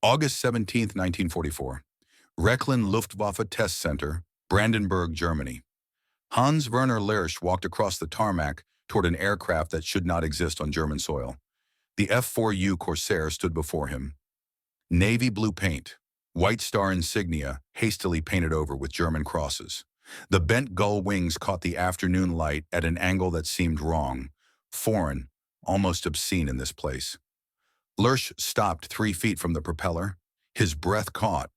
August 17, 1944. Rechlin Luftwaffe Test Center, Brandenburg, Germany. Hans Werner Lersch walked across the tarmac toward an aircraft that should not exist on German soil. The F4U Corsair stood before him. Navy blue paint, white star insignia hastily painted over with German crosses. The bent gull wings caught the afternoon light at an angle that seemed wrong, foreign, almost obscene in this place. Lersch stopped 3 feet from the propeller. His breath caught.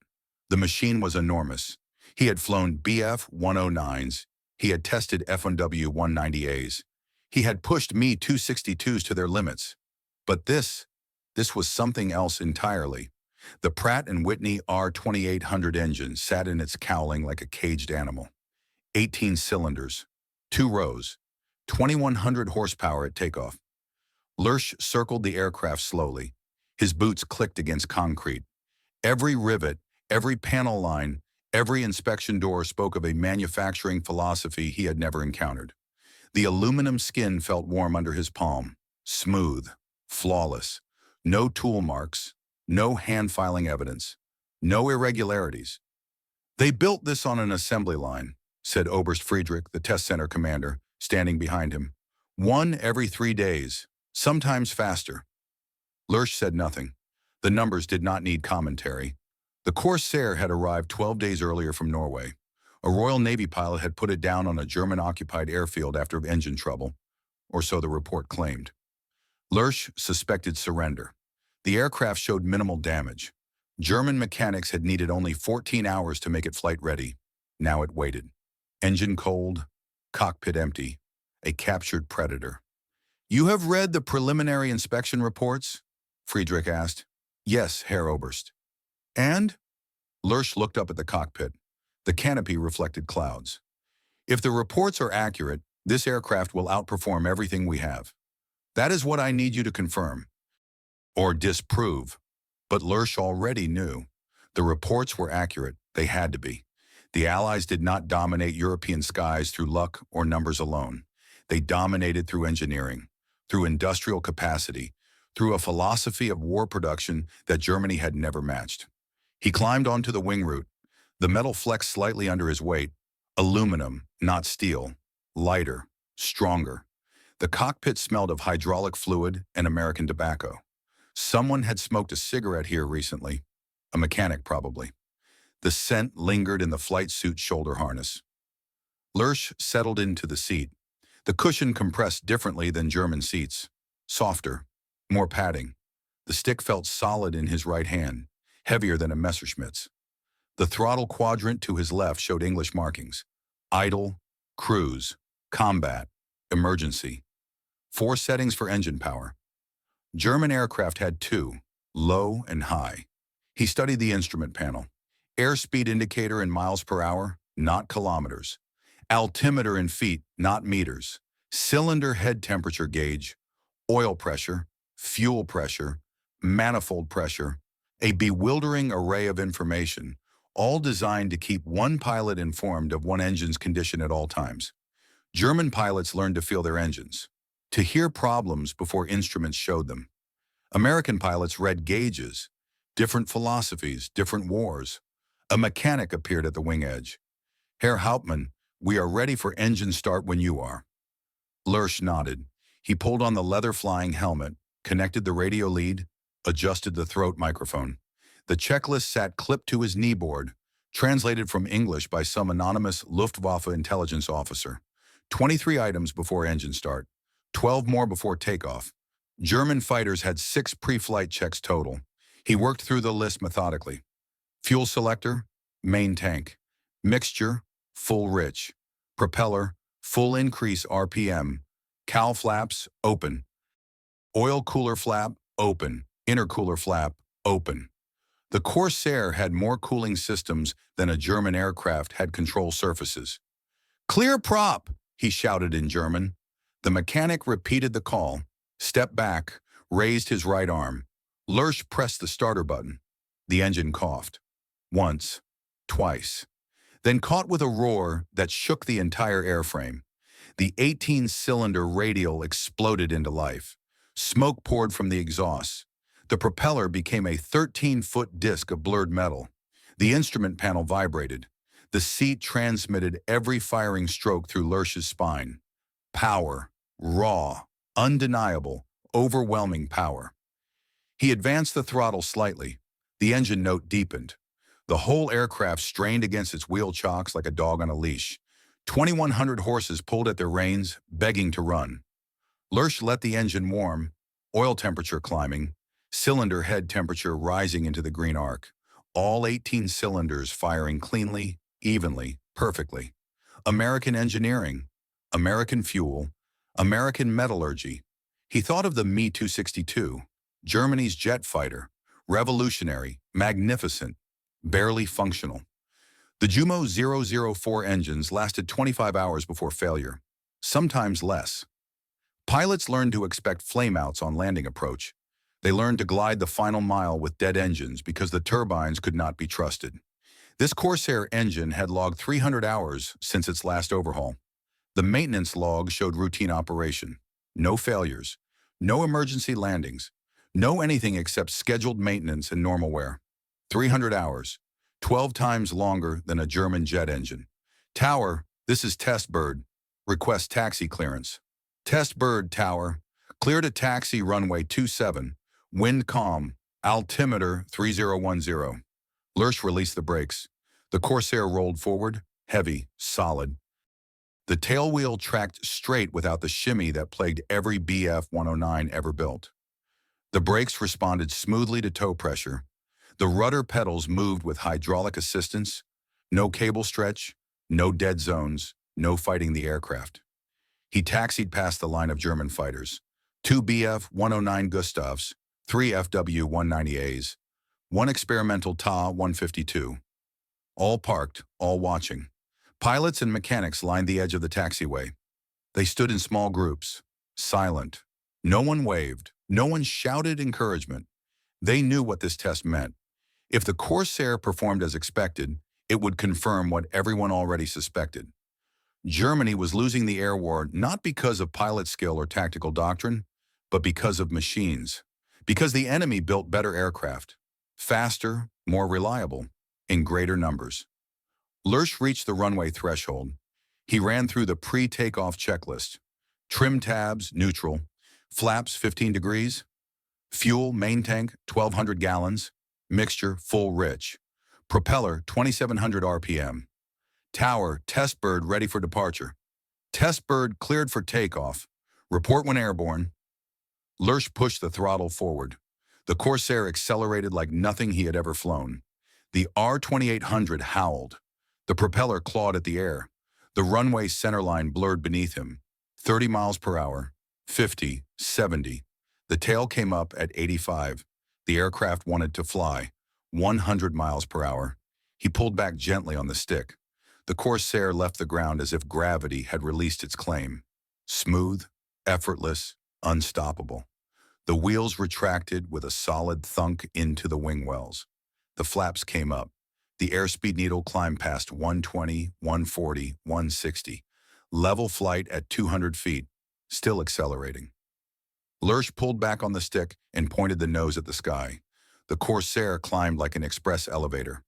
The machine was enormous. He had flown Bf-109s. He had tested F1W-190As. He had pushed Me-262s to their limits. But this was something else entirely. The Pratt & Whitney R2800 engine sat in its cowling like a caged animal. 18 cylinders, 2 rows, 2,100 horsepower at takeoff. Lersch circled the aircraft slowly. His boots clicked against concrete. Every rivet, every panel line, every inspection door spoke of a manufacturing philosophy he had never encountered. The aluminum skin felt warm under his palm, smooth, flawless. No tool marks, no hand-filing evidence, no irregularities. "They built this on an assembly line," said Oberst Friedrich, the test center commander, standing behind him. "One every 3 days, sometimes faster." Lersch said nothing. The numbers did not need commentary. The Corsair had arrived 12 days earlier from Norway. A Royal Navy pilot had put it down on a German-occupied airfield after engine trouble, or so the report claimed. Lersch suspected surrender. The aircraft showed minimal damage. German mechanics had needed only 14 hours to make it flight-ready. Now it waited. Engine cold, cockpit empty, a captured predator. "You have read the preliminary inspection reports?" Friedrich asked. "Yes, Herr Oberst." "And?" Lersch looked up at the cockpit. The canopy reflected clouds. "If the reports are accurate, this aircraft will outperform everything we have. That is what I need you to confirm. Or disprove." But Lersch already knew. The reports were accurate. They had to be. The Allies did not dominate European skies through luck or numbers alone. They dominated through engineering, through industrial capacity, through a philosophy of war production that Germany had never matched. He climbed onto the wing root. The metal flexed slightly under his weight. Aluminum, not steel. Lighter, stronger. The cockpit smelled of hydraulic fluid and American tobacco. Someone had smoked a cigarette here recently. A mechanic, probably. The scent lingered in the flight suit's shoulder harness. Lersch settled into the seat. The cushion compressed differently than German seats. Softer, more padding. The stick felt solid in his right hand, heavier than a Messerschmitt's. The throttle quadrant to his left showed English markings. Idle, cruise, combat, emergency. 4 settings for engine power. German aircraft had 2, low and high. He studied the instrument panel. Airspeed indicator in miles per hour, not kilometers. Altimeter in feet, not meters. Cylinder head temperature gauge. Oil pressure, fuel pressure, manifold pressure. A bewildering array of information, all designed to keep one pilot informed of one engine's condition at all times. German pilots learned to feel their engines, to hear problems before instruments showed them. American pilots read gauges, different philosophies, different wars. A mechanic appeared at the wing edge. "Herr Hauptmann, we are ready for engine start when you are." Lersch nodded. He pulled on the leather flying helmet, connected the radio lead, adjusted the throat microphone. The checklist sat clipped to his kneeboard, translated from English by some anonymous Luftwaffe intelligence officer. 23 items before engine start, 12 more before takeoff. German fighters had 6 pre-flight checks total. He worked through the list methodically. Fuel selector, main tank. Mixture, full rich. Propeller, full increase RPM. Cowl flaps, open. Oil cooler flap, open. Intercooler flap, open. The Corsair had more cooling systems than a German aircraft had control surfaces. "Clear prop," he shouted in German. The mechanic repeated the call, stepped back, raised his right arm. Lersch pressed the starter button. The engine coughed. Once, twice. Then caught with a roar that shook the entire airframe. The 18-cylinder radial exploded into life. Smoke poured from the exhausts. The propeller became a 13-foot disc of blurred metal. The instrument panel vibrated. The seat transmitted every firing stroke through Lurch's spine. Power, raw, undeniable, overwhelming power. He advanced the throttle slightly. The engine note deepened. The whole aircraft strained against its wheel chocks like a dog on a leash. 2,100 horses pulled at their reins, begging to run. Lurch let the engine warm, oil temperature climbing, cylinder head temperature rising into the green arc. All 18 cylinders firing cleanly, evenly, perfectly. American engineering, American fuel, American metallurgy. He thought of the Me-262, Germany's jet fighter, revolutionary, magnificent, barely functional. The Jumo 004 engines lasted 25 hours before failure, sometimes less. Pilots learned to expect flameouts on landing approach. They learned to glide the final mile with dead engines because the turbines could not be trusted. This Corsair engine had logged 300 hours since its last overhaul. The maintenance log showed routine operation. No failures, no emergency landings, no anything except scheduled maintenance and normal wear. 300 hours, 12 times longer than a German jet engine. Tower, this is Test Bird. Request taxi clearance. Test Bird Tower, clear to taxi runway 27, wind calm, altimeter 3010. Lurch released the brakes. The Corsair rolled forward, heavy, solid. The tailwheel tracked straight without the shimmy that plagued every BF-109 ever built. The brakes responded smoothly to toe pressure. The rudder pedals moved with hydraulic assistance. No cable stretch, no dead zones, no fighting the aircraft. He taxied past the line of German fighters. 2 Bf-109 Gustavs, 3 FW-190As, 1 experimental Ta-152. All parked, all watching. Pilots and mechanics lined the edge of the taxiway. They stood in small groups, silent. No one waved, no one shouted encouragement. They knew what this test meant. If the Corsair performed as expected, it would confirm what everyone already suspected. Germany was losing the air war not because of pilot skill or tactical doctrine, but because of machines. Because the enemy built better aircraft, faster, more reliable, in greater numbers. Lurch reached the runway threshold. He ran through the pre-takeoff checklist. Trim tabs, neutral. Flaps, 15 degrees. Fuel, main tank, 1,200 gallons. Mixture, full rich. Propeller, 2,700 RPM. Tower, Test Bird ready for departure. Test Bird cleared for takeoff. Report when airborne. Lurch pushed the throttle forward. The Corsair accelerated like nothing he had ever flown. The R-2800 howled. The propeller clawed at the air. The runway centerline blurred beneath him. 30 miles per hour, 50, 70. The tail came up at 85. The aircraft wanted to fly. 100 miles per hour. He pulled back gently on the stick. The Corsair left the ground as if gravity had released its claim. Smooth, effortless, unstoppable. The wheels retracted with a solid thunk into the wing wells. The flaps came up. The airspeed needle climbed past 120, 140, 160. Level flight at 200 feet, still accelerating. Lurch pulled back on the stick and pointed the nose at the sky. The Corsair climbed like an express elevator.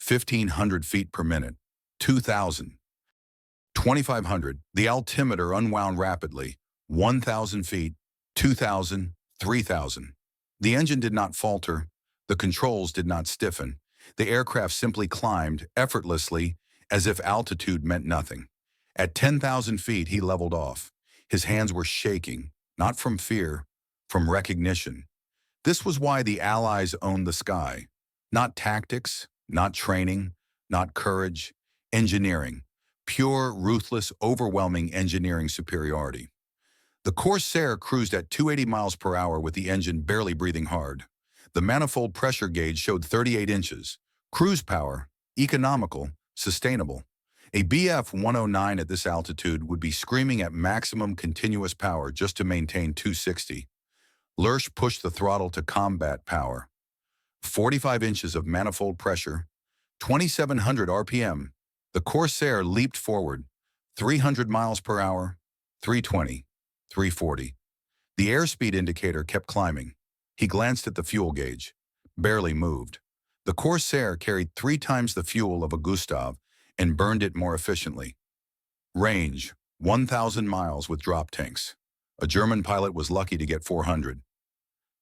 1,500 feet per minute. 2,000. 2,500. The altimeter unwound rapidly. 1,000 feet. 2,000. 3,000. The engine did not falter. The controls did not stiffen. The aircraft simply climbed effortlessly as if altitude meant nothing. At 10,000 feet, he leveled off. His hands were shaking, not from fear, from recognition. This was why the Allies owned the sky. Not tactics, not training, not courage, engineering. Pure, ruthless, overwhelming engineering superiority. The Corsair cruised at 280 miles per hour with the engine barely breathing hard. The manifold pressure gauge showed 38 inches. Cruise power, economical, sustainable. A BF-109 at this altitude would be screaming at maximum continuous power just to maintain 260. Lurch pushed the throttle to combat power. 45 inches of manifold pressure, 2,700 RPM. The Corsair leaped forward, 300 miles per hour, 320, 340. The airspeed indicator kept climbing. He glanced at the fuel gauge. Barely moved. The Corsair carried 3 times the fuel of a Gustav and burned it more efficiently. Range, 1,000 miles with drop tanks. A German pilot was lucky to get 400.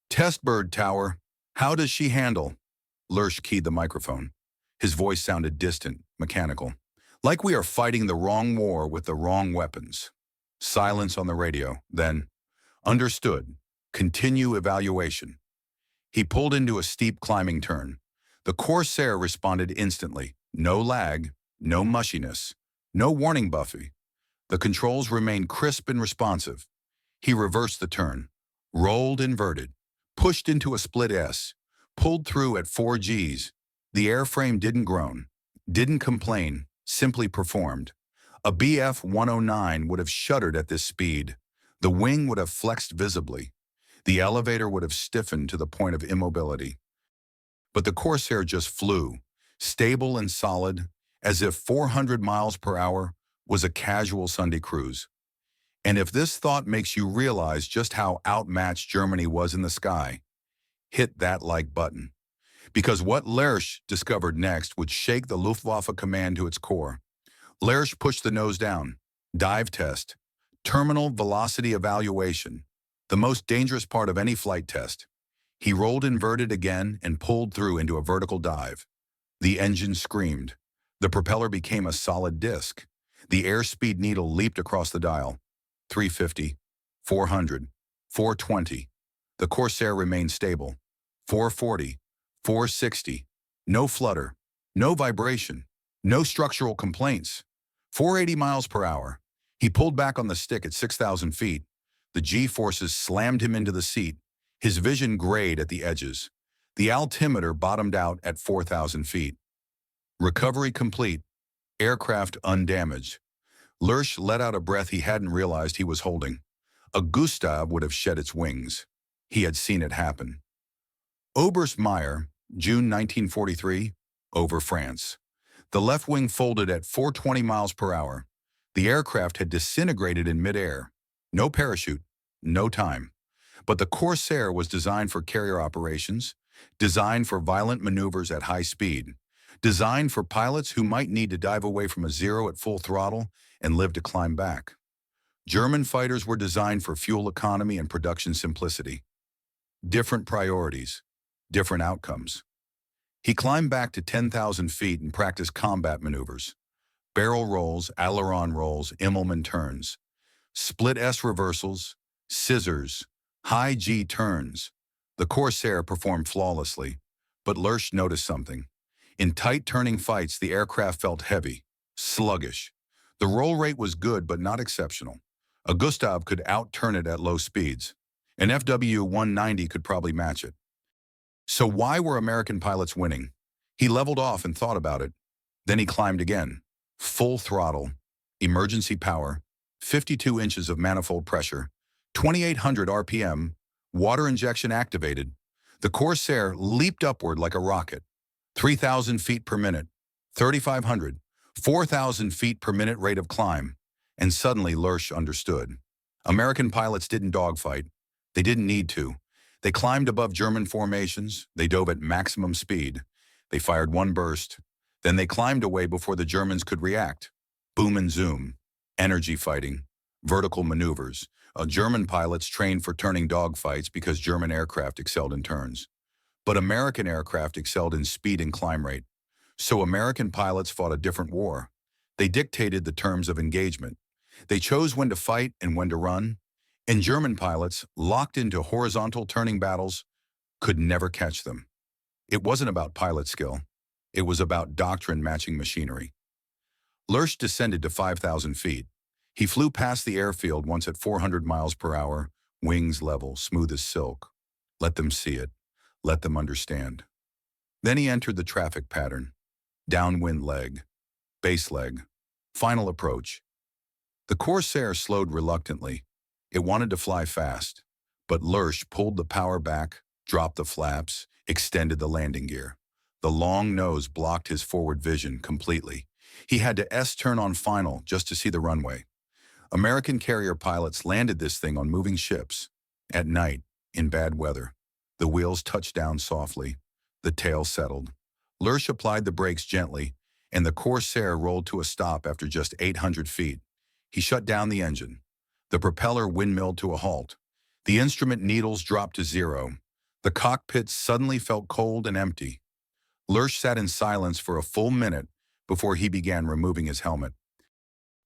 Test bird tower. How does she handle? Lurch keyed the microphone. His voice sounded distant, mechanical. Like we are fighting the wrong war with the wrong weapons. Silence on the radio, then, understood. Continue evaluation. He pulled into a steep climbing turn. The Corsair responded instantly. No lag, no mushiness, no warning buffy. The controls remained crisp and responsive. He reversed the turn, rolled inverted, pushed into a split S, pulled through at 4 Gs. The airframe didn't groan, didn't complain, simply performed. A Bf-109 would have shuddered at this speed. The wing would have flexed visibly. The elevator would have stiffened to the point of immobility. But the Corsair just flew, stable and solid, as if 400 miles per hour was a casual Sunday cruise. And if this thought makes you realize just how outmatched Germany was in the sky, hit that like button. Because what Lurch discovered next would shake the Luftwaffe command to its core. Lurch pushed the nose down. Dive test. Terminal velocity evaluation. The most dangerous part of any flight test. He rolled inverted again and pulled through into a vertical dive. The engine screamed. The propeller became a solid disc. The airspeed needle leaped across the dial. 350, 400, 420. The Corsair remained stable. 440, 460. No flutter, no vibration, no structural complaints. 480 miles per hour. He pulled back on the stick at 6,000 feet. The G-forces slammed him into the seat. His vision grayed at the edges. The altimeter bottomed out at 4,000 feet. Recovery complete. Aircraft undamaged. Lurch let out a breath he hadn't realized he was holding. A Gustav would have shed its wings. He had seen it happen. Oberst Meyer, June 1943, over France. The left wing folded at 420 miles per hour. The aircraft had disintegrated in midair. No parachute, no time. But the Corsair was designed for carrier operations, designed for violent maneuvers at high speed, designed for pilots who might need to dive away from a zero at full throttle and live to climb back. German fighters were designed for fuel economy and production simplicity. Different priorities, different outcomes. He climbed back to 10,000 feet and practiced combat maneuvers. Barrel rolls, aileron rolls, Immelman turns. Split S reversals, scissors, high G turns. The Corsair performed flawlessly, but Lurch noticed something. In tight turning fights, the aircraft felt heavy, sluggish. The roll rate was good but not exceptional. A Gustav could out-turn it at low speeds. An FW-190 could probably match it. So why were American pilots winning? He leveled off and thought about it. Then he climbed again. Full throttle, emergency power, 52 inches of manifold pressure, 2,800 RPM, water injection activated. The Corsair leaped upward like a rocket. 3,000 feet per minute, 3,500, 4,000 feet per minute rate of climb. And suddenly Lurch understood. American pilots didn't dogfight. They didn't need to. They climbed above German formations. They dove at maximum speed. They fired one burst. Then they climbed away before the Germans could react. Boom and zoom. Energy fighting. Vertical maneuvers. German pilots trained for turning dogfights because German aircraft excelled in turns. But American aircraft excelled in speed and climb rate. So American pilots fought a different war. They dictated the terms of engagement. They chose when to fight and when to run. And German pilots, locked into horizontal turning battles, could never catch them. It wasn't about pilot skill. It was about doctrine matching machinery. Lurch descended to 5,000 feet. He flew past the airfield once at 400 miles per hour, wings level, smooth as silk. Let them see it. Let them understand. Then he entered the traffic pattern. Downwind leg, base leg, final approach. The Corsair slowed reluctantly. It wanted to fly fast, but Lurch pulled the power back, dropped the flaps, extended the landing gear. The long nose blocked his forward vision completely. He had to S-turn on final just to see the runway. American carrier pilots landed this thing on moving ships, at night, in bad weather. The wheels touched down softly. The tail settled. Lurch applied the brakes gently, and the Corsair rolled to a stop after just 800 feet. He shut down the engine. The propeller windmilled to a halt. The instrument needles dropped to zero. The cockpit suddenly felt cold and empty. Lurch sat in silence for a full minute before he began removing his helmet.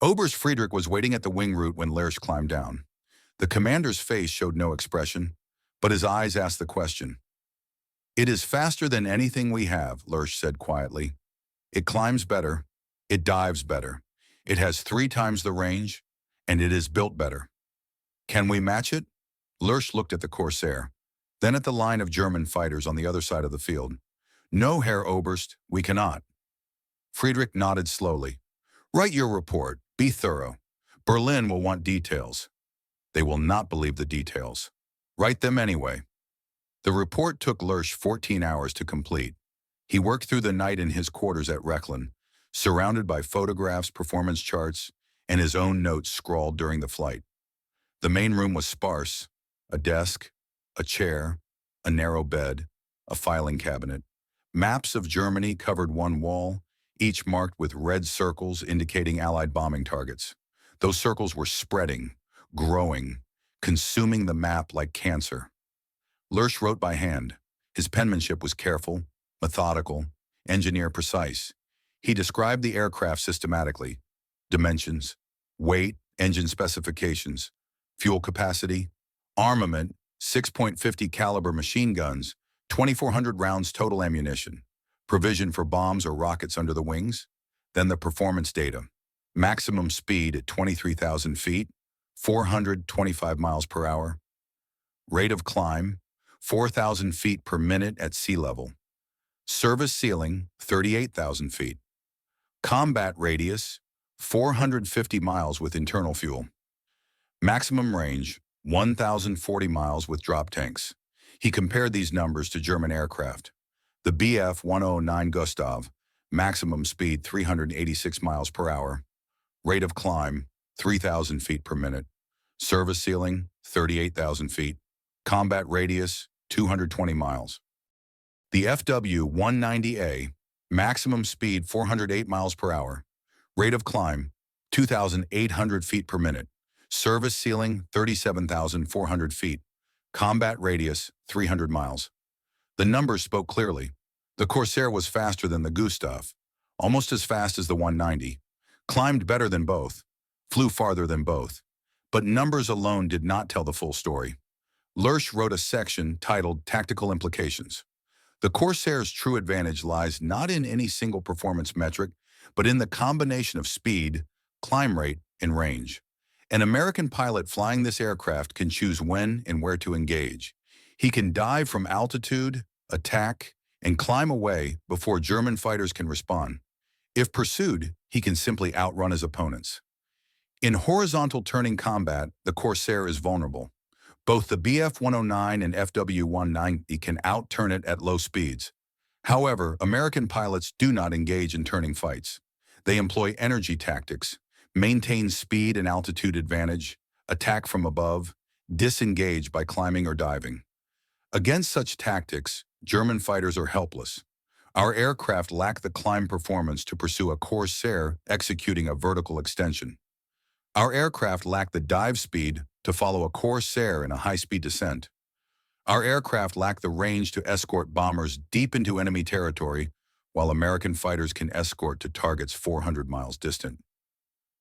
Oberst Friedrich was waiting at the wing root when Lurch climbed down. The commander's face showed no expression, but his eyes asked the question. "It is faster than anything we have," Lurch said quietly. "It climbs better. It dives better. It has 3 times the range, and it is built better. Can we match it?" Lurch looked at the Corsair, then at the line of German fighters on the other side of the field. "No, Herr Oberst, we cannot." Friedrich nodded slowly. "Write your report. Be thorough. Berlin will want details. They will not believe the details. Write them anyway." The report took Lurch 14 hours to complete. He worked through the night in his quarters at Rechlin, surrounded by photographs, performance charts, and his own notes scrawled during the flight. The main room was sparse: a desk, a chair, a narrow bed, a filing cabinet. Maps of Germany covered one wall, each marked with red circles indicating Allied bombing targets. Those circles were spreading, growing, consuming the map like cancer. Lurch wrote by hand. His penmanship was careful, methodical, engineer precise. He described the aircraft systematically: dimensions, weight, engine specifications, fuel capacity, armament, 6.50 caliber machine guns, 2,400 rounds total ammunition, provision for bombs or rockets under the wings. Then the performance data: maximum speed at 23,000 feet, 425 miles per hour. Rate of climb, 4,000 feet per minute at sea level. Service ceiling, 38,000 feet. Combat radius, 450 miles with internal fuel. Maximum range, 1,040 miles with drop tanks. He compared these numbers to German aircraft. The Bf-109 Gustav, maximum speed 386 miles per hour. Rate of climb, 3,000 feet per minute. Service ceiling, 38,000 feet. Combat radius, 220 miles. The FW-190A, maximum speed 408 miles per hour. Rate of climb, 2,800 feet per minute. Service ceiling, 37,400 feet. Combat radius, 300 miles. The numbers spoke clearly. The Corsair was faster than the Gustav, almost as fast as the 190, climbed better than both, flew farther than both. But numbers alone did not tell the full story. Lurch wrote a section titled Tactical Implications. The Corsair's true advantage lies not in any single performance metric, but in the combination of speed, climb rate, and range. An American pilot flying this aircraft can choose when and where to engage. He can dive from altitude, attack, and climb away before German fighters can respond. If pursued, he can simply outrun his opponents. In horizontal turning combat, the Corsair is vulnerable. Both the Bf-109 and FW-190 can out-turn it at low speeds. However, American pilots do not engage in turning fights. They employ energy tactics, maintain speed and altitude advantage, attack from above, disengage by climbing or diving. Against such tactics, German fighters are helpless. Our aircraft lack the climb performance to pursue a Corsair executing a vertical extension. Our aircraft lack the dive speed to follow a Corsair in a high-speed descent. Our aircraft lack the range to escort bombers deep into enemy territory, while American fighters can escort to targets 400 miles distant.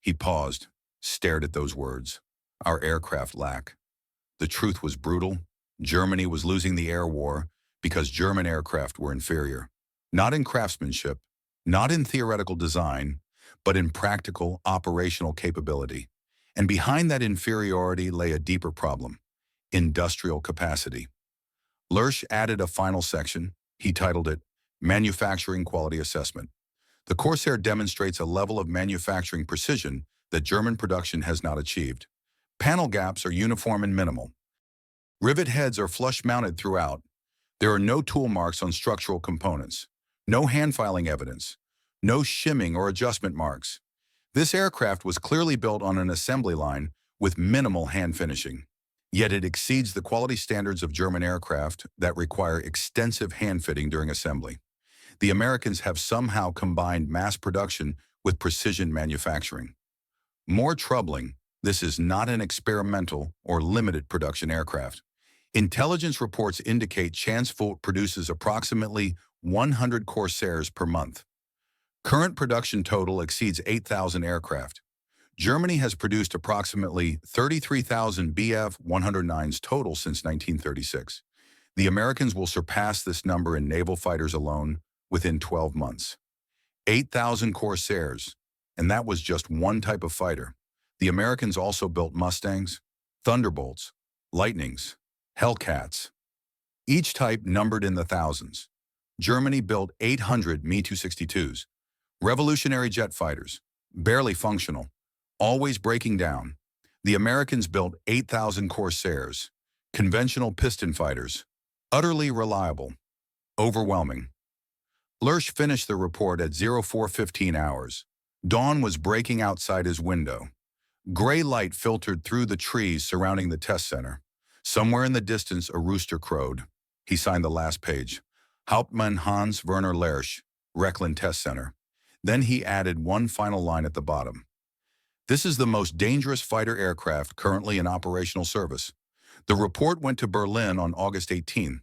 He paused, stared at those words. Our aircraft lack. The truth was brutal. Germany was losing the air war because German aircraft were inferior. Not in craftsmanship, not in theoretical design, but in practical, operational capability. And behind that inferiority lay a deeper problem: industrial capacity. Lurch added a final section. He titled it Manufacturing Quality Assessment. The Corsair demonstrates a level of manufacturing precision that German production has not achieved. Panel gaps are uniform and minimal. Rivet heads are flush-mounted throughout. There are no tool marks on structural components, no hand-filing evidence, no shimming or adjustment marks. This aircraft was clearly built on an assembly line with minimal hand finishing. Yet it exceeds the quality standards of German aircraft that require extensive hand-fitting during assembly. The Americans have somehow combined mass production with precision manufacturing. More troubling, this is not an experimental or limited production aircraft. Intelligence reports indicate Chance Vault produces approximately 100 Corsairs per month. Current production total exceeds 8,000 aircraft. Germany has produced approximately 33,000 Bf-109s total since 1936. The Americans will surpass this number in naval fighters alone within 12 months. 8,000 Corsairs, and that was just one type of fighter. The Americans also built Mustangs, Thunderbolts, Lightnings, Hellcats, each type numbered in the thousands. Germany built 800 Me-262s, revolutionary jet fighters, barely functional, always breaking down. The Americans built 8,000 Corsairs, conventional piston fighters, utterly reliable, overwhelming. Lersch finished the report at 04:15 hours. Dawn was breaking outside his window. Gray light filtered through the trees surrounding the test center. Somewhere in the distance, a rooster crowed. He signed the last page. Hauptmann Hans Werner Lersch, Rechlin Test Center. Then he added one final line at the bottom. This is the most dangerous fighter aircraft currently in operational service. The report went to Berlin on August 18.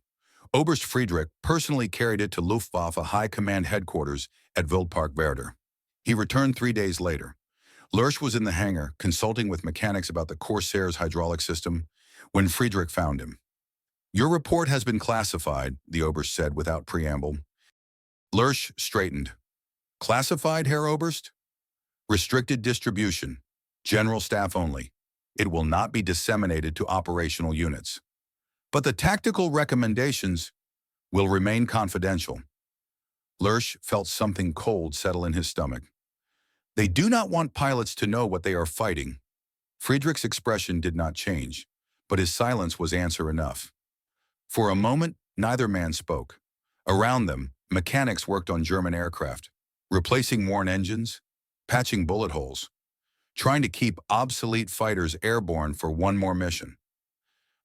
Oberst Friedrich personally carried it to Luftwaffe High Command Headquarters at Wildpark-Werder. He returned 3 days later. Lersch was in the hangar, consulting with mechanics about the Corsair's hydraulic system, when Friedrich found him. "Your report has been classified," the Oberst said without preamble. Lersch straightened. "Classified, Herr Oberst?" "Restricted distribution. General staff only. It will not be disseminated to operational units. But the tactical recommendations will remain confidential." Lersch felt something cold settle in his stomach. They do not want pilots to know what they are fighting. Friedrich's expression did not change, but his silence was answer enough. For a moment, neither man spoke. Around them, mechanics worked on German aircraft, replacing worn engines, patching bullet holes, trying to keep obsolete fighters airborne for one more mission.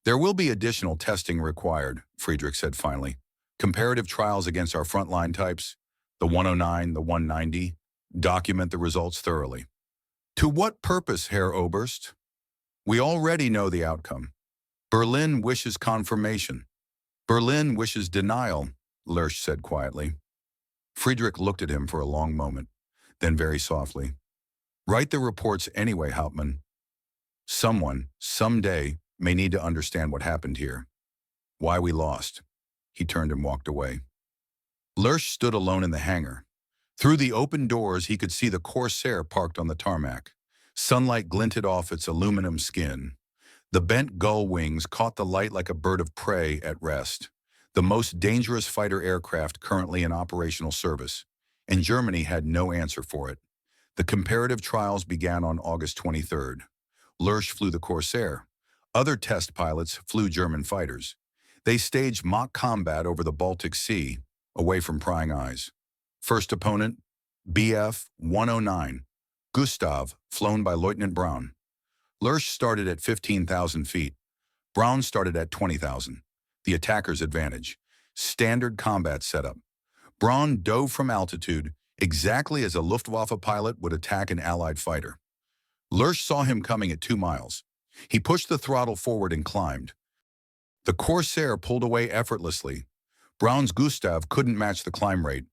"There will be additional testing required," Friedrich said finally. "Comparative trials against our frontline types, the 109, the 190, document the results thoroughly." "To what purpose, Herr Oberst?" "We already know the outcome. Berlin wishes confirmation. Berlin wishes denial," Lersch said quietly. Friedrich looked at him for a long moment, then very softly. "Write the reports anyway, Hauptmann. Someone, someday, may need to understand what happened here. Why we lost." He turned and walked away. Lersch stood alone in the hangar. Through the open doors, he could see the Corsair parked on the tarmac. Sunlight glinted off its aluminum skin. The bent gull wings caught the light like a bird of prey at rest. The most dangerous fighter aircraft currently in operational service, and Germany had no answer for it. The comparative trials began on August 23rd. Lersch flew the Corsair. Other test pilots flew German fighters. They staged mock combat over the Baltic Sea, away from prying eyes. First opponent, Bf-109, Gustav, flown by Lieutenant Braun. Lersch started at 15,000 feet. Braun started at 20,000. The attacker's advantage. Standard combat setup. Braun dove from altitude, exactly as a Luftwaffe pilot would attack an Allied fighter. Lersch saw him coming at 2 miles. He pushed the throttle forward and climbed. The Corsair pulled away effortlessly. Braun's Gustav couldn't match the climb rate.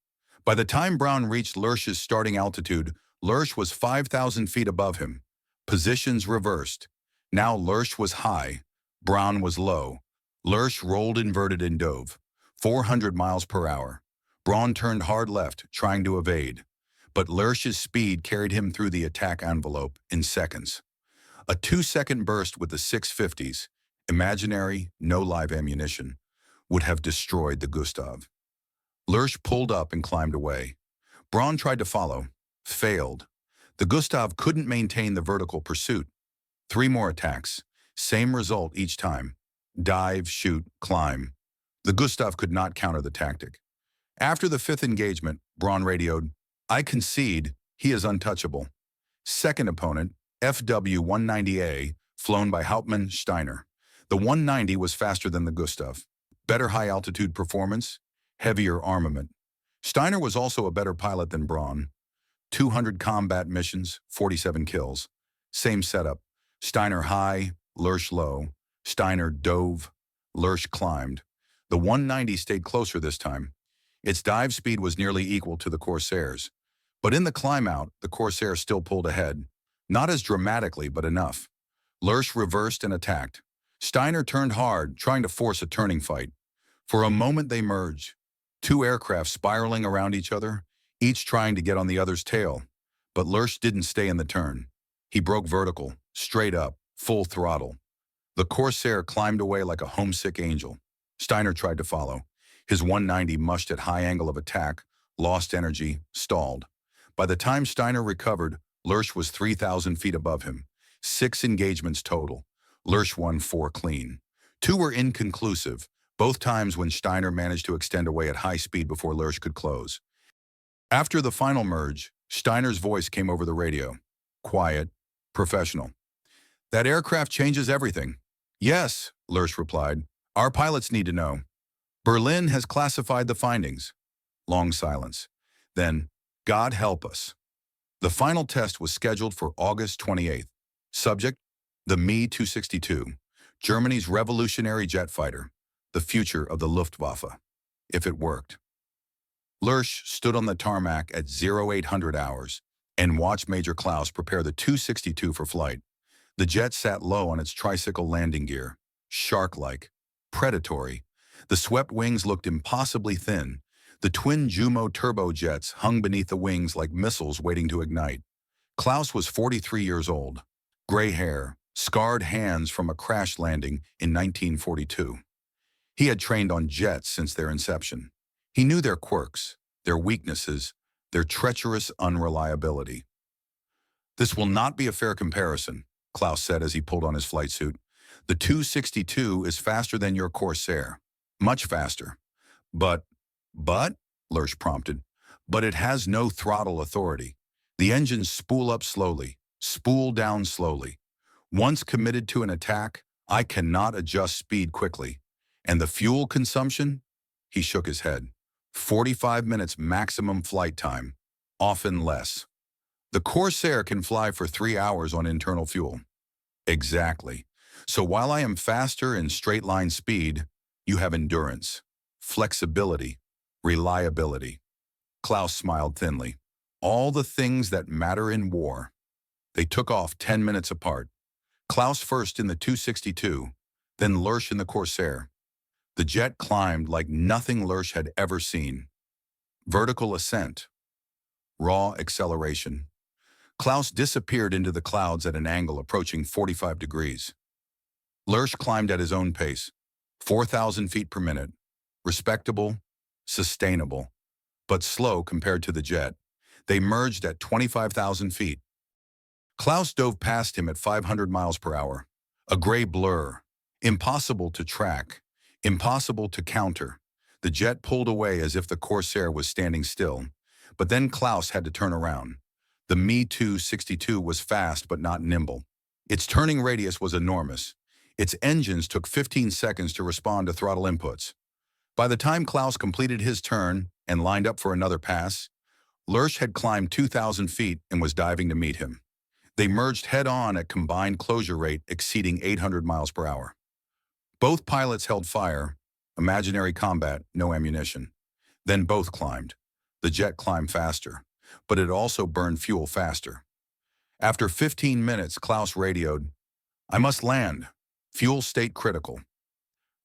By the time Braun reached Lersch's starting altitude, Lersch was 5,000 feet above him. Positions reversed. Now Lersch was high. Braun was low. Lersch rolled inverted and dove. 400 miles per hour. Braun turned hard left, trying to evade. But Lersch's speed carried him through the attack envelope in seconds. A 2-second burst with the 650s, imaginary, no live ammunition, would have destroyed the Gustav. Lersch pulled up and climbed away. Braun tried to follow, failed. The Gustav couldn't maintain the vertical pursuit. 3 more attacks, same result each time. Dive, shoot, climb. The Gustav could not counter the tactic. After the 5th engagement, Braun radioed, "I concede, he is untouchable." Second opponent, FW-190A, flown by Hauptmann Steiner. The 190 was faster than the Gustav. Better high-altitude performance, heavier armament. Steiner was also a better pilot than Braun. 200 combat missions, 47 kills. Same setup. Steiner high, Lurch low. Steiner dove, Lurch climbed. The 190 stayed closer this time. Its dive speed was nearly equal to the Corsair's. But in the climb-out, the Corsair still pulled ahead. Not as dramatically, but enough. Lurch reversed and attacked. Steiner turned hard, trying to force a turning fight. For a moment they merged. Two aircraft spiraling around each other, each trying to get on the other's tail. But Lurch didn't stay in the turn. He broke vertical, straight up, full throttle. The Corsair climbed away like a homesick angel. Steiner tried to follow. His 190 mushed at high angle of attack, lost energy, stalled. By the time Steiner recovered, Lurch was 3,000 feet above him. 6 engagements total. Lurch won 4 clean. 2 were inconclusive, both times when Steiner managed to extend away at high speed before Lurch could close. After the final merge, Steiner's voice came over the radio. Quiet, professional. "That aircraft changes everything." "Yes," Lurch replied. "Our pilots need to know." "Berlin has classified the findings." Long silence. Then, "God help us." The final test was scheduled for August 28th. Subject, the Me-262, Germany's revolutionary jet fighter, the future of the Luftwaffe, if it worked. Lurch stood on the tarmac at 0800 hours and watched Major Klaus prepare the 262 for flight. The jet sat low on its tricycle landing gear, shark-like, predatory. The swept wings looked impossibly thin. The twin Jumo turbojets hung beneath the wings like missiles waiting to ignite. Klaus was 43 years old, gray hair, scarred hands from a crash landing in 1942. He had trained on jets since their inception. He knew their quirks, their weaknesses, their treacherous unreliability. "This will not be a fair comparison," Klaus said as he pulled on his flight suit. "The 262 is faster than your Corsair. Much faster. But, Lurch prompted, "but it has no throttle authority. The engines spool up slowly, spool down slowly. Once committed to an attack, I cannot adjust speed quickly. And the fuel consumption?" He shook his head. 45 minutes maximum flight time, often less. "The Corsair can fly for 3 hours on internal fuel." "Exactly. So while I am faster in straight-line speed, you have endurance, flexibility, reliability." Klaus smiled thinly. "All the things that matter in war." They took off 10 minutes apart. Klaus first in the 262, then Lurch in the Corsair. The jet climbed like nothing Lurch had ever seen. Vertical ascent. Raw acceleration. Klaus disappeared into the clouds at an angle approaching 45 degrees. Lurch climbed at his own pace, 4,000 feet per minute. Respectable, sustainable, but slow compared to the jet. They merged at 25,000 feet. Klaus dove past him at 500 miles per hour. A gray blur. Impossible to track. Impossible to counter. The jet pulled away as if the Corsair was standing still. But then Klaus had to turn around. The Me-262 was fast but not nimble. Its turning radius was enormous. Its engines took 15 seconds to respond to throttle inputs. By the time Klaus completed his turn and lined up for another pass, Lurch had climbed 2,000 feet and was diving to meet him. They merged head-on at combined closure rate exceeding 800 miles per hour. Both pilots held fire, imaginary combat, no ammunition. Then both climbed. The jet climbed faster, but it also burned fuel faster. After 15 minutes, Klaus radioed, "I must land. Fuel state critical."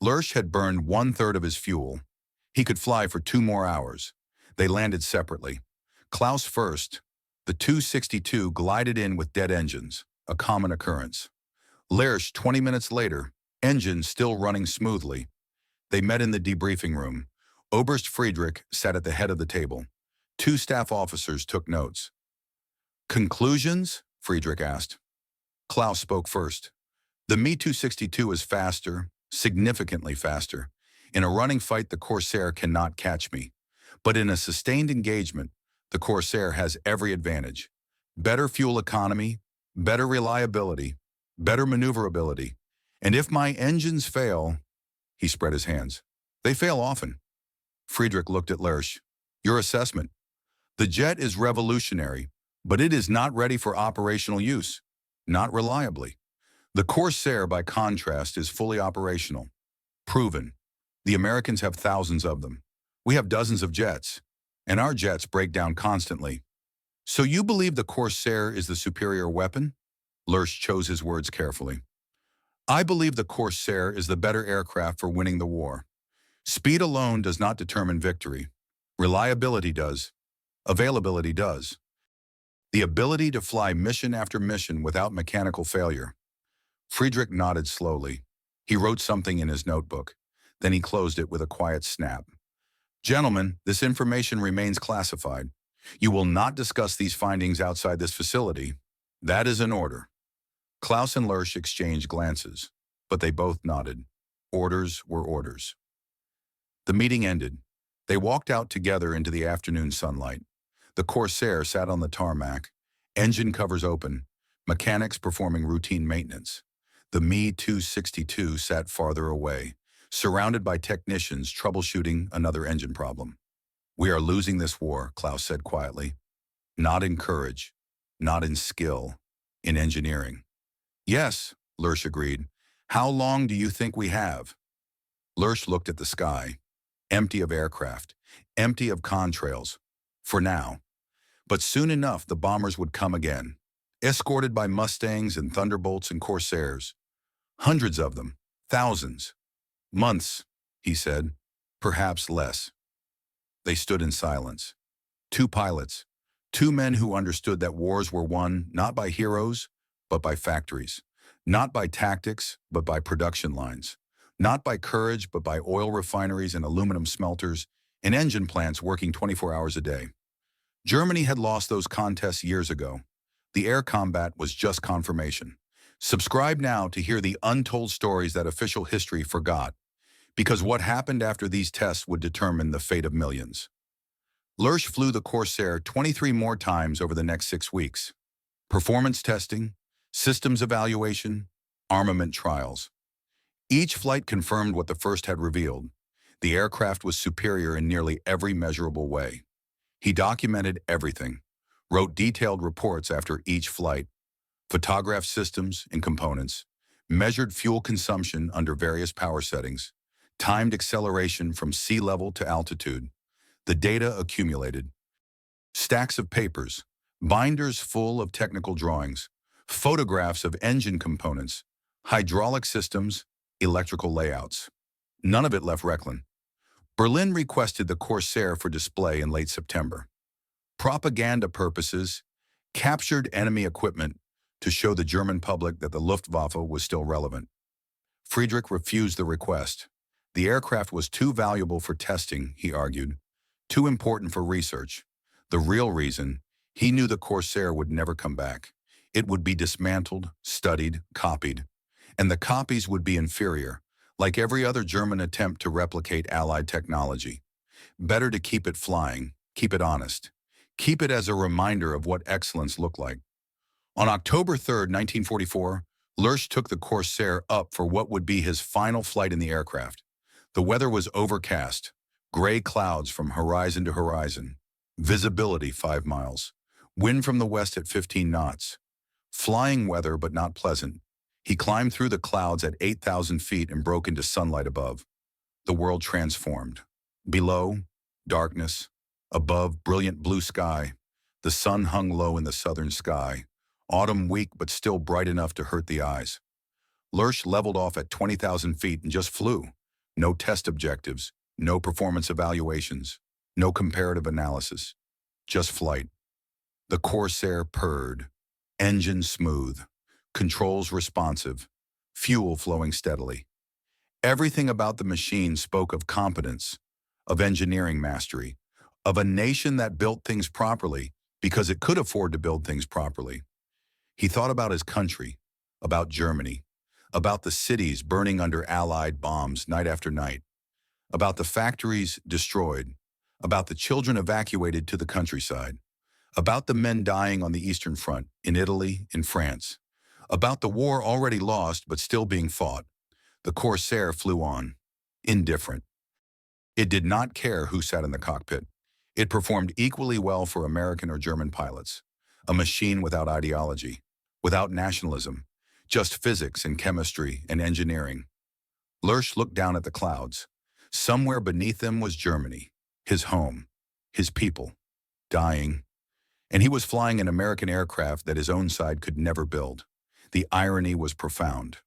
Lurch had burned 1/3 of his fuel. He could fly for 2 more hours. They landed separately. Klaus first. The 262 glided in with dead engines, a common occurrence. Lurch 20 minutes later, engines still running smoothly. They met in the debriefing room. Oberst Friedrich sat at the head of the table. 2 staff officers took notes. "Conclusions?" Friedrich asked. Klaus spoke first. "The Me-262 is faster, significantly faster. In a running fight, the Corsair cannot catch me. But in a sustained engagement, the Corsair has every advantage. Better fuel economy, better reliability, better maneuverability, And if my engines fail, he spread his hands. They fail often. Friedrich looked at Lersch. Your assessment. The jet is revolutionary, but it is not ready for operational use. Not reliably. The Corsair, by contrast, is fully operational. Proven. The Americans have thousands of them. We have dozens of jets, and our jets break down constantly. So you believe the Corsair is the superior weapon? Lersch chose his words carefully. I believe the Corsair is the better aircraft for winning the war. Speed alone does not determine victory. Reliability does. Availability does. The ability to fly mission after mission without mechanical failure. Friedrich nodded slowly. He wrote something in his notebook. Then he closed it with a quiet snap. Gentlemen, this information remains classified. You will not discuss these findings outside this facility. That is an order. Klaus and Lersch exchanged glances, but they both nodded. Orders were orders. The meeting ended. They walked out together into the afternoon sunlight. The Corsair sat on the tarmac, engine covers open, mechanics performing routine maintenance. The Me-262 sat farther away, surrounded by technicians troubleshooting another engine problem. We are losing this war, Klaus said quietly. Not in courage, not in skill, in engineering. Yes, Lersch agreed. How long do you think we have? Lersch looked at the sky, empty of aircraft, empty of contrails, for now. But soon enough the bombers would come again, escorted by Mustangs and Thunderbolts and Corsairs. Hundreds of them, thousands. Months, he said, perhaps less. They stood in silence. Two pilots, two men who understood that wars were won not by heroes, but by factories, not by tactics, but by production lines, not by courage, but by oil refineries and aluminum smelters and engine plants working 24 hours a day. Germany had lost those contests years ago. The air combat was just confirmation. Subscribe now to hear the untold stories that official history forgot, because what happened after these tests would determine the fate of millions. Lersch flew the Corsair 23 more times over the next 6 weeks. Performance testing, systems evaluation, armament trials. Each flight confirmed what the first had revealed. The aircraft was superior in nearly every measurable way. He documented everything, wrote detailed reports after each flight, photographed systems and components, measured fuel consumption under various power settings, timed acceleration from sea level to altitude. The data accumulated. Stacks of papers, binders full of technical drawings, photographs of engine components, hydraulic systems, electrical layouts. None of it left Rechlin. Berlin requested the Corsair for display in late September. Propaganda purposes, captured enemy equipment to show the German public that the Luftwaffe was still relevant. Friedrich refused the request. The aircraft was too valuable for testing, he argued, too important for research. The real reason, he knew the Corsair would never come back. It would be dismantled, studied, copied, and the copies would be inferior, like every other German attempt to replicate Allied technology. Better to keep it flying, keep it honest, keep it as a reminder of what excellence looked like. On October 3, 1944, Lersch took the Corsair up for what would be his final flight in the aircraft. The weather was overcast, gray clouds from horizon to horizon, visibility 5 miles, wind from the west at 15 knots. Flying weather, but not pleasant. He climbed through the clouds at 8,000 feet and broke into sunlight above. The world transformed. Below, darkness. Above, brilliant blue sky. The sun hung low in the southern sky. Autumn weak, but still bright enough to hurt the eyes. Lersch leveled off at 20,000 feet and just flew. No test objectives, no performance evaluations, no comparative analysis. Just flight. The Corsair purred. Engine smooth. Controls responsive, fuel flowing steadily. Everything about the machine spoke of competence, of engineering mastery, of a nation that built things properly because it could afford to build things properly. He thought about his country, about Germany, about the cities burning under Allied bombs night after night, about the factories destroyed, about the children evacuated to the countryside, about the men dying on the Eastern Front, in Italy, in France, about the war already lost but still being fought, The Corsair flew on, indifferent. It did not care who sat in the cockpit. It performed equally well for American or German pilots. A machine without ideology, without nationalism, just physics and chemistry and engineering. Lurch looked down at the clouds. Somewhere beneath them was Germany, his home, his people, dying. And he was flying an American aircraft that his own side could never build. The irony was profound,